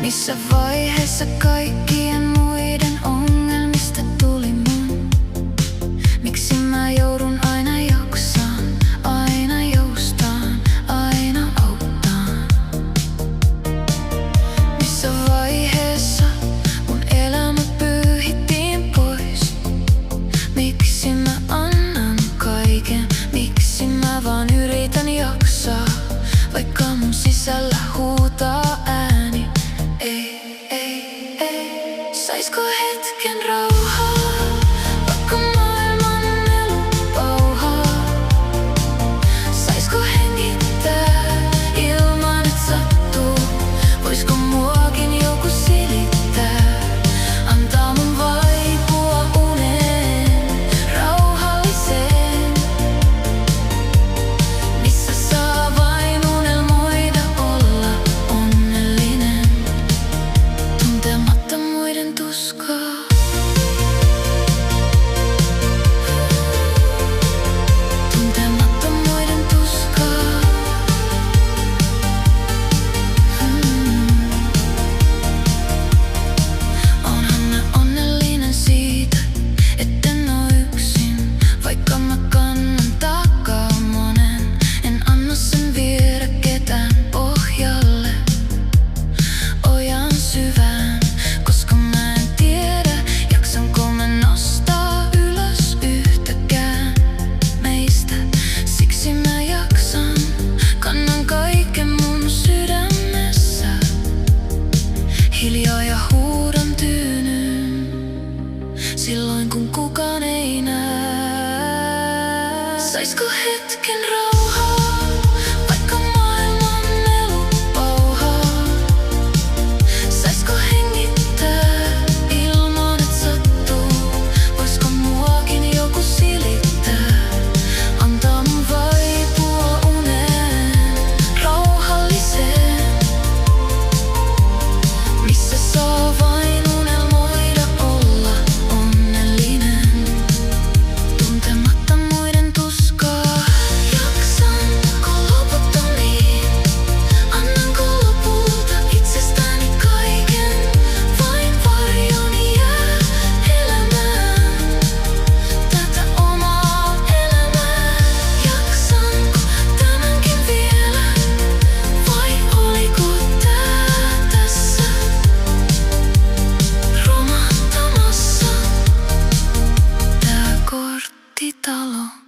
Missä vaiheessa kaikkien muiden ongelmista tuli mun? Miksi mä joudun aina jaksaan, aina joustaan, aina auttaan? Missä vaiheessa mun elämä pyyhittiin pois? Miksi mä annan kaiken? Miksi mä vaan yritän jaksaa, vaikka mun sisällä huutaa ääni? Saisko hetken rauhaa, vaikka maailman melu pauhaa? Saisko hengittää ilman et sattuu? Voisko muakin joku silittää? Antaa mun vaipua uneen, rauhalliseen, missä saa vain unelmoida olla onnellinen, tuntematta muiden tuskaa. Tuntematta muiden tuskaa. Onhan mä onnellinen siitä, etten oo yksin, vaikka mä kannan taakkaa monen. En anna sen viedä ketään pohjalle, ojan syvään, koska mä en tiedä, jaksanko mä nostaa ylös yhtäkään meistä. Siksi mä jaksan, kannan kaiken mun sydämessä, hiljaa ja huudan tyynyyn, silloin kun kukaan ei näe. Saisko hetken rauhaa, vaikka maailman melu pauhaa? Saisko hengittää ilman et sattuu? Voisko muakin joku silittää? Antaa mun vaipua uneen, rauhalliseen, missä saa vain unelmoida olla onnellinen, tuntematta muiden tuskaa. Jaksanko loputtomiin? Annanko lopulta itsestäni kaiken? Vain varjoni jää elämään tätä omaa elämää. Jaksanko tämänkin vielä? Vai oliko tää tässä romahtamassa, tää korttitalo?